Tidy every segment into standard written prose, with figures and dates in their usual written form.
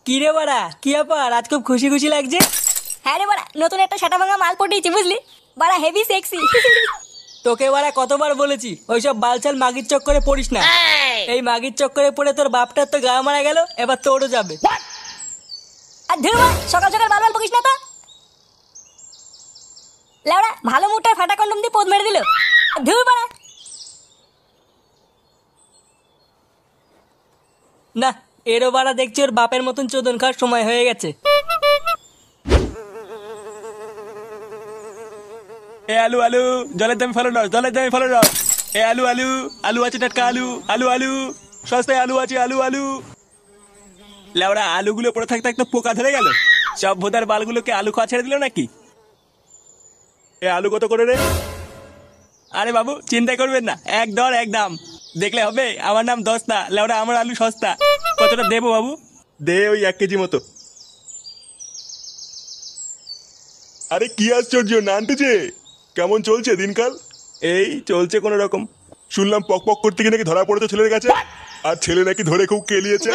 কি রে বাড়া, কি ব্যাপার? আজ খুব খুশি খুশি লাগছে। হ্যাঁ রে বাড়া, নতুন একটা সাটা ভাঙা মাল পটিয়েছি বুঝলি, বাড়া হেভি সেক্সি। তোকে বাড়া কতবার বলেছি ওইসব বালছাল মাগির চক্করে পড়িস না। এই মাগির চক্করে পড়ে তোর বাপটার তো গা মারা গেল, এবার তোরও যাবে। আর ধুর বাড়া, সকাল সকাল বাল বাল বকিস না তো। লেওড়া ভালো মুখটায় ফাটা কন্ডম দিয়ে পোদ মেরে দিল। ধুর বাড়া। না, এরও বাড়া দেখছি ওর বাপের মতন চোদন খাওয়ার সময় হয়ে গেছে। এ আলু আলু, জলের দামে ফেলো না, জলের দামে ফেলো না। এ আলু আলু, আলু আছে টাটকা আলু, আলু আলু, সস্তায় আলু আছে, আলু আলু। লেওড়া আলুগুলো পড়ে থাকতে থাকতে পোকা ধরে গেল। সব ভোদার বালগুলোকে আলু খাওয়া ছেড়ে দিল নাকি? এ আলু কত করে রে? আরে বাবু চিন্তা করবেন না, এক দর এক দাম। দেখলে হবে, আমার নাম দস্তা, লেওড়া আমার আলু সস্তা। কতটা দেবো বাবু? দে ওই 1 কেজি মতো। আরে কি আশ্চর্য নানটু যে, কেমন চলছে দিনকাল? এই চলছে কোনো রকম। শুনলাম পক পক করতে গিয়ে নাকি ধরা পড়েছে ছেলের কাছে, আর ছেলে নাকি ধরে খুব কেলিয়েছে।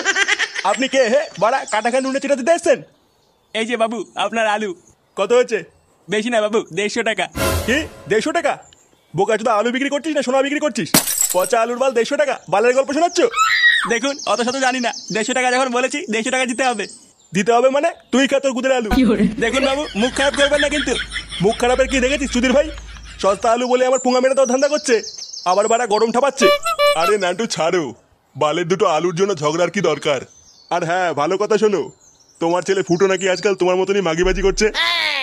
আপনি কে হে বাড়া, কাটাখান নুনে চিটা দিতে এসছেন? এই যে বাবু আপনার আলু। কত হয়েছে? বেশি না বাবু, 150 টাকা। কি 150 টাকা? বোকা চোদা, আলু বিক্রি করছিস না সোনা বিক্রি করছিস? পচা আলুর বাল 150 টাকা, বালের গল্প শোনাচ্ছ? দেখুন অত শত জানি না, 150 টাকা যখন বলেছি 150 টাকা দিতে হবে। দিতে হবে মানে? তুই খা তোর গুদের আলু। দেখুন বাবু মুখ খারাপ করবেন না কিন্তু। মুখ খারাপের কি দেখেছিস সুধীর ভাই? সস্তা আলু বলে আমার পুঙ্গা মেরে তো ধান্দা করছে, আবার বাড়া গরম ঠাপাচ্ছে। আরে নান্টু ছাড়ো, বালের দুটো আলুর জন্য ঝগড়ার কি দরকার? আর হ্যাঁ, ভালো কথা শোনো, তোমার ছেলে ফুটো নাকি আজকাল তোমার মতনই মাগিবাজি করছে।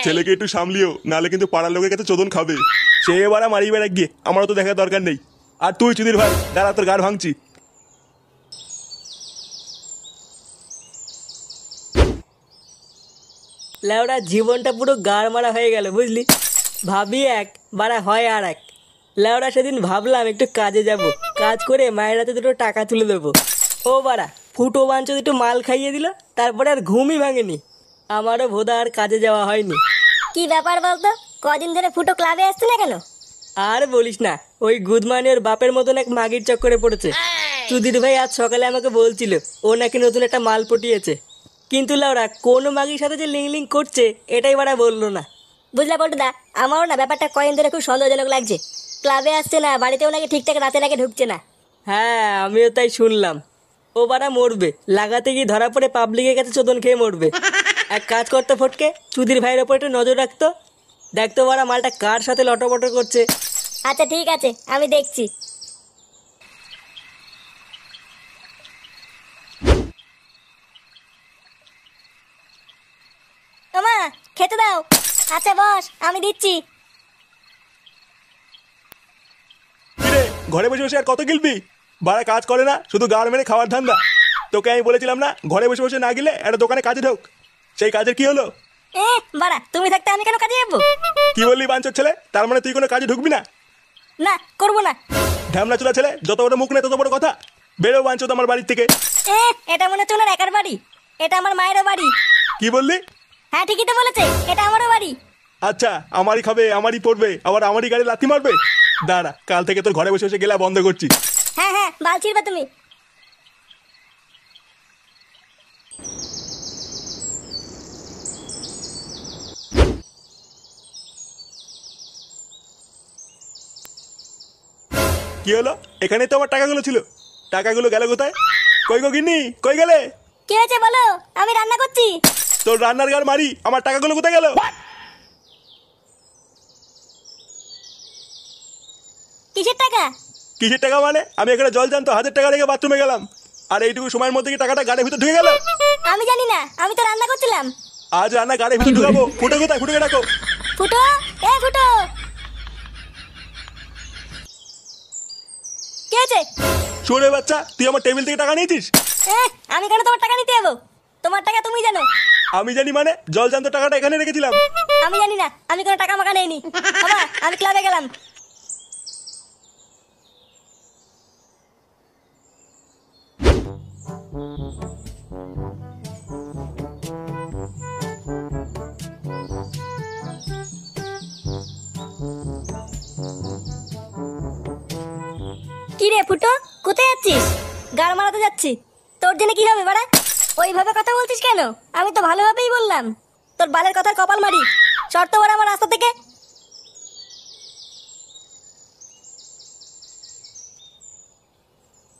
ছেলেকে একটু সামলিও, নাহলে কিন্তু পাড়ার লোকের কাছে চোদন খাবে। সে এবার মারি বেড়া গিয়ে আমারও তো দেখার দরকার নেই। আর তুই সুধীর ভাই দাঁড়া, তোর গাড় ভাঙছি। লেওড়া জীবনটা পুরো গাড় মারা হয়ে গেল বুঝলি। ভাবি এক, বাড়া হয় আর এক। লেওড়া সেদিন ভাবলাম একটু কাজে যাব, কাজ করে মায়ের হাতে দুটো টাকা তুলে দেবো। ও বাড়া ফুটো বাঞ্চো একটু মাল খাইয়ে দিল, তারপরে আর ঘুমই ভাঙেনি। আমারও ভোদা আর কাজে যাওয়া হয়নি। কি ব্যাপার বলতো, কদিন ধরে ফুটো ক্লাবে আসছে না কেন? আর বলিস না, ওই গুদমানি ওর বাপের মতন এক মাগির চক্করে পড়েছে। সুধীর ভাই আজ সকালে আমাকে বলছিল ও নাকি নতুন একটা মাল পটিয়েছে, কিন্তু লাউরা কোন মাগির সাথে যে লিং লিং করছে এটাই বাড়া বললো না। বুঝলা পল্টুদা, আমারও না ব্যাপারটা কয়েন ধরে খুব সন্দেহজনক লাগছে। ক্লাবে আসছে না, বাড়িতেও নাকি ঠিকঠাক রাতে নাকি ঢুকছে না। হ্যাঁ আমিও তাই শুনলাম। ও বাড়া মরবে, লাগাতে গিয়ে ধরা পড়ে পাবলিকের কাছে চোদন খেয়ে মরবে। এক কাজ করতে ফটকে, সুধীর ভাইয়ের ওপর একটু নজর রাখতো। দেখতো বাড়া মালটা কার সাথে লটপট করছে। আচ্ছা ঠিক আছে, আমি দেখছি। তোমা খেতে দাও। আচ্ছা বস, আমি দিচ্ছি। কিরে ঘরে বসে বসে আর কত গিলবি? বাড়া কাজ করে না, শুধু গাড় মেরে খাওয়ার ধান্দা। তোকে আমি বলেছিলাম না ঘরে বসে বসে না গেলে একটা দোকানে কাজে ঢোক। সেই কাজের কি হলো? বাড়া তুমি থাকতে আমি কেন কাজে যাবো? কি বললি বাঞ্চোর ছেলে? তার মানে তুই কোনো কাজে ঢুকবি না? না করবো না। ঢ্যামলা চুলা ছেলে, যত বড় মুখ নেই তত বড় কথা। বেরো বাঞ্চো আমার বাড়ির থেকে। এটা মনে হচ্ছে ওনার একার বাড়ি, এটা আমার মায়েরও বাড়ি। কি বললি? হ্যাঁ ঠিকই তো বলেছে, এটা আমারও বাড়ি। আচ্ছা, আমারই খাবে, আমারই পড়বে, আবার আমারই গাড়ি লাথি মারবে? দাঁড়া, কাল থেকে তোর ঘরে বসে বসে গেলা বন্ধ করছি। হ্যাঁ হ্যাঁ, বাল ছিড়বে তুমি। কি হলো? এখানে তো আমার টাকাগুলো ছিল, টাকাগুলো গেল কোথায়? কই গো গিন্নি, কই গেলে? কি হয়েছে বলো, আমি রান্না করছি। তোর রান্নার গার মারি, আমার টাকাগুলো কোথায় গেল? কিসের টাকা? কিসের টাকা মানে? আমি এখানে জল জানতো 1000 টাকা রেখে বাথরুমে গেলাম, আর এইটুকু সময়ের মধ্যে কি টাকাটা গাড়ির ভিতর ঢুকে গেল? আমি জানি না, আমি তো রান্না করছিলাম। আজ রান্না গাড়ির ভিতর ঢুকাবো। ফুটো কোথায়? ফুটোকে ডাকো। ফুটো, এ ফুটো। কি হয়েছে? শোনে বাচ্চা, তুই আমার টেবিল থেকে টাকা নিয়েছিস? আমি কেন তোমার টাকা নিতে যাবো? তোমার টাকা তুমি জানো। আমি জানি মানে? জল জানতো টাকাটা এখানে রেখেছিলাম। আমি জানি না, আমি কোনো টাকা মাকা নেইনি। বাবা আমি ক্লাবে গেলাম। কি রে ফুটো, কোথায় যাচ্ছিস? গাড় মারাতে যাচ্ছি। তোর জন্য কি হবে বাড়া? ওইভাবে কথা বলছিস কেন? আমি তো ভালোভাবেই বললাম। তোর বালের কথার কপাল মারি। শর্ত বড় আমার রাস্তা থেকে।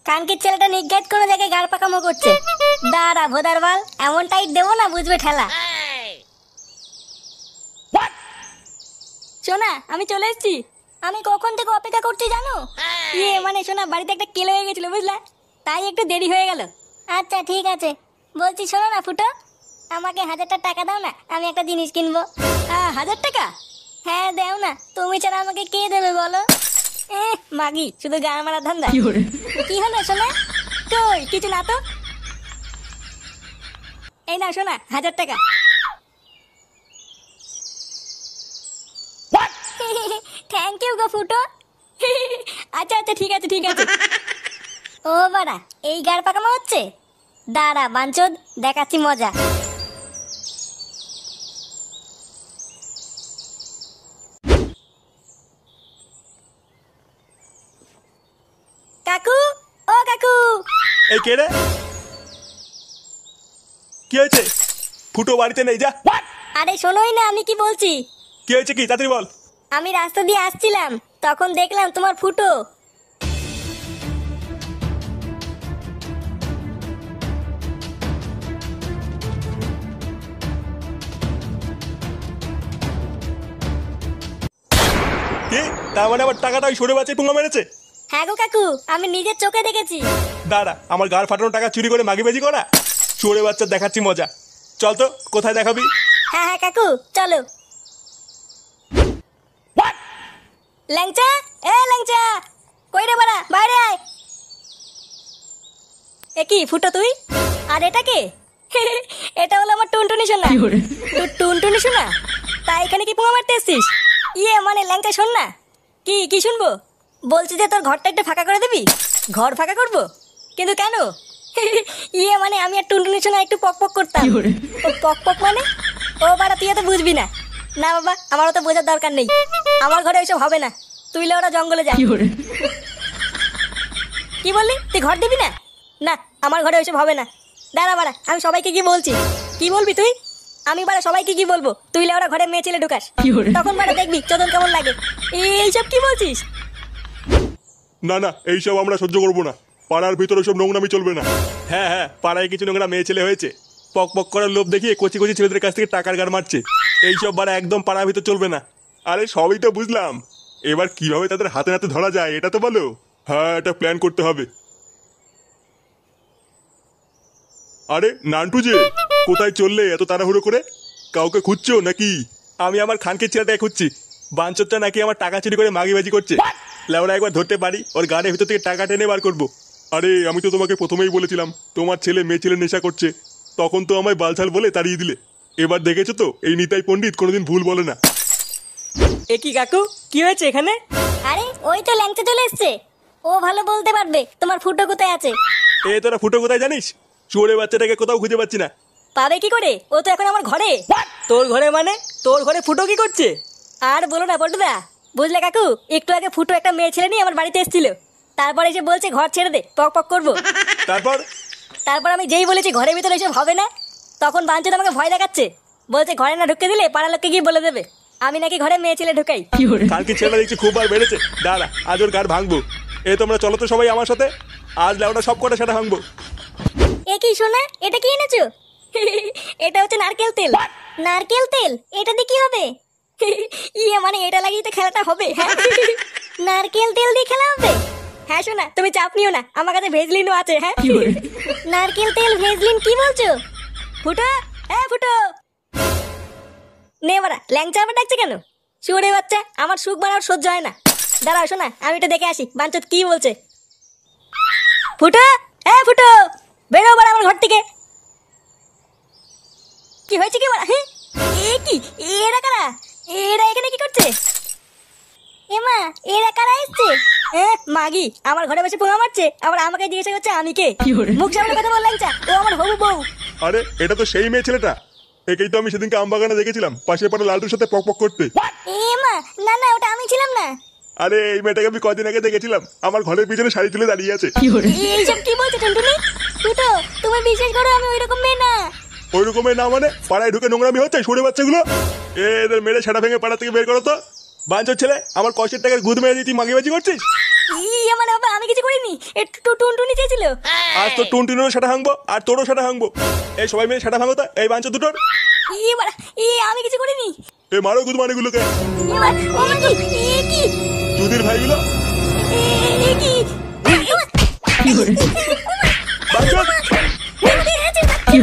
কানকির ছেলেটা নির্ঘাত কোনো জায়গায় গাড় পাকামো করছে। দাঁড়া ভোদার বাল, এমন টাইট দেবো না বুঝবে ঠেলা। শোনা, আমি চলে এসেছি। আমি কখন থেকে অপেক্ষা করছি জানো? মানে শোনা, বাড়িতে একটা কেলো হয়ে গেছিল বুঝলা, তাই একটু দেরি হয়ে গেল। আচ্ছা ঠিক আছে। বলছি শোনো না ফুটো, আমাকে 1000টা টাকা দাও না, আমি একটা জিনিস কিনবো। 1000 টাকা? হ্যাঁ দাও না, তুমি ছাড়া আমাকে কে দেবে বলো? মাগি শুধু গান মারার ধান্দা। কি হলো শোনা? কই কিছু না তো। এই না শোনা, 1000 টাকা। থ্যাংক ইউ গো ফুটো। আচ্ছা আচ্ছা ঠিক আছে ঠিক আছে। ও বাড়া, এই গাড় পাকামো হচ্ছে? দাঁড়া বাঞ্চোদ, দেখাচ্ছি মজা। কাকু, ও কাকু। এই কে রে? কি হয়েছে? ফুটো বাড়িতে নেই, যা। আরে শোনোই না আমি কি বলছি। কি হয়েছে, কি তাড়াতাড়ি বল। আমি রাস্তা দিয়ে আসছিলাম, তখন দেখলাম তোমার ফুটো। কি? তার মানে আমার টাকাটা ওই সরে বাচ্চায় পুঙ্গা মেরেছে? হ্যাঁ গো কাকু, আমি নিজের চোখে দেখেছি। দাঁড়া, আমার গাড় ফাটানো টাকা চুরি করে মাগিবাজি করা? সরে বাচ্চা দেখাচ্ছি মজা। চল তো, কোথায় দেখাবি? হ্যাঁ হ্যাঁ কাকু চলো। ল্যাংচা, এ ল্যাংচা, কই রে বাড়া, বাইরে আয়। এ কি ফুটো তুই? আর এটা কে? এটা হলো আমার টুনটুনি সোনা। টুনটুনি সোনা? তা এখানে কি পুঙ্গা মারতে এসছিস? মানে ল্যাংচা শোন না। কি কি শুনবো? বলছি যে তোর ঘরটা একটু ফাঁকা করে দিবি। ঘর ফাঁকা করবো? কিন্তু কেন? মানে আমি আর টুনটুনি সোনা একটু পক পক করতাম। পক পক মানে? ও বাড়া, তুই তো বুঝবি না। না বাবা, আমারও তো বোঝার দরকার নেই। আমার ঘরে ওইসব হবে না। তুই ওরা জঙ্গলে যা। কি বললি? তুই ঘর দিবি না? না, আমার ঘরে ওইসব হবে না। দাঁড়া বাড়া, আমি সবাইকে কি বলছি। কি বলবি তুই? আমি বাড়া সবাইকে কি বলবো? তুই ওরা ঘরে মেয়ে ছেলে ঢুকাস, তখন বাড়া দেখবি চোদন কেমন লাগে। এইসব কি বলছিস? না না, এইসব আমরা সহ্য করবো না। পাড়ার ভিতরে সব নোংরামি চলবে না। হ্যাঁ হ্যাঁ, পাড়ায় কিছু নোংরা মেয়ে ছেলে হয়েছে, পক পক করার লোভ দেখিয়ে কচি কচি ছেলেদের কাছ থেকে টাকার গাড় মারছে। এইসব বাড়া একদম পাড়ার ভিতর চলবে না। আরে সবই তো বুঝলাম, এবার কিভাবে তাদের হাতে নাতে ধরা যায় এটা তো বলো। হ্যাঁ, এটা প্ল্যান করতে হবে। আরে নান্টু যে, কোথায় চললে এত তাড়াহুড়ো করে? কাউকে খুঁজছো নাকি? আমি আমার খানকে ছেলেটাকে খুঁজছি। বাঞ্চোরটা নাকি আমার টাকা চুরি করে মাগিবাজি করছে। লেওরা একবার ধরতে পারি, ওর গাড়ির ভিতর থেকে টাকা টেনে বার করবো। আরে আমি তো তোমাকে প্রথমেই বলেছিলাম তোমার ছেলে মেয়ে ছেলে নেশা করছে, তখন তো আমায় বালছাল বলে তাড়িয়ে দিলে। এবার দেখেছো তো, এই নিতাই পণ্ডিত কোনোদিন ভুল বলে না। এ কি কাকু, কি হয়েছে এখানে? আরে ওই তো ল্যাংচা চলে এসছে। ও ভালো বলতে পারবে তোমার ফুটো কোথায় আছে। এ তোরা ফুটো কোথায় জানিস? চোরে বাচ্চাটাকে কোথাও খুঁজে পাচ্ছি না। পাবে কি করে? ও তো এখন আমার ঘরে। তোর ঘরে মানে? তোর ঘরে ফুটো কি করছে? আর বলো না পল্টুদা, বুঝলে কাকু, একটু আগে ফুটো একটা মেয়ে ছেলে নিয়ে আমার বাড়িতে এসেছিল। তারপরে এসে বলছে ঘর ছেড়ে দে, পক পক করবো। তারপর আমি যেই বলেছি ঘরের ভিতরে এসব হবে না, তখন বাঞ্চোদ আমাকে ভয় দেখাচ্ছে। বলছে ঘরে না ঢুকতে দিলে পাড়ার লোককে গিয়ে বলে দেবে আমি নাকি ঘরে মেয়ে ছেলে ঢুকাই। কালকে ছেলেটা দেখছি খুব বার বেড়েছে। দাঁড়া, আজ ওর গাড় ভাঙবো। এ তোমরা চলো তো সবাই আমার সাথে, আজ লেওটা সব কটা সেটা ভাঙবো। এ কি শোনা, এটা কি এনেছো? এটা হচ্ছে নারকেল তেল। নারকেল তেল? এটা দিয়ে কি হবে? মানে এটা লাগিয়ে তো খেলাটা হবে। হ্যাঁ, নারকেল তেল দিয়ে খেলা হবে? হ্যাঁ শোনা, তুমি চাপ নিও না, আমার কাছে ভেজলিনও আছে। হ্যাঁ, নারকেল তেল ভেজলিন কি বলছো? ফুটো, ফুটো নে বাড়া, ল্যাংচা আবার ডাকছে কেন? শুয়োরে বাচ্চা, আমার সুখ বাড়ার সহ্য হয় না। দাঁড়াও শোনা, আমি এটা দেখে আসি বাঞ্চোদ কি বলছে। ফুটো, ফুটো, বেরো বাড়া আমার ঘর থেকে। কি হয়েছে কি বাড়া? হ্যাঁ, এ কি, এরা কারা? এরা এখানে কি করছে? এমা, এরা কারা এসছে? মাগি আমার ঘরে বসে পোঙা মারছে, আবার আমাকে জিজ্ঞাসা করছে আমি কে। মুখ সামনে কথা বল ল্যাংচা, ও আমার হবু বউ। আরে এটা তো সেই মেয়ে ছেলেটা, একেই তো আমি সেদিনকে আমবাগানে দেখেছিলাম পাশের পাড়া লালটুর সাথে পক পক করতে। এমা, না না, ওটা আমি ছিলাম না। আরে এই মেয়েটাকে আমি কদিন আগে দেখেছিলাম, আমার ঘরের পিছনে শাড়ি তুলে দাঁড়িয়ে আছে। এইসব কি বলছো টুনটুনি? ফুটো তুমি বিশ্বাস করো আমি ওইরকম মেয়ে না। ওই রকমের না মানে পাড়ায় ঢুকে নোংরামি হচ্ছে সরে বাচ্চাগুলো। এদের মেরে সেটা ভেঙে পাড়া থেকে বের করো তো। বাঞ্চোর ছেলে, আমার কষ্টের টাকার গুদ মেরে দিয়ে তুই মাগিবাজি করছিস। মানে বাবা আমি কিছু করিনি, একটু টুনটুনি চেয়েছিল। আজ তো টুনটুনেরও সেটা ভাঙবো আর তোরও সেটা ভাঙবো। এই সবাই মিলে সেটা ভাঙো তো এই বাঞ্চো দুটোর। বাড়া আমি কিছু করিনি। এ মারো গুদ মানিগুলোকে। কি চুদির ভাইগুলো কি বাঞ্চো। কি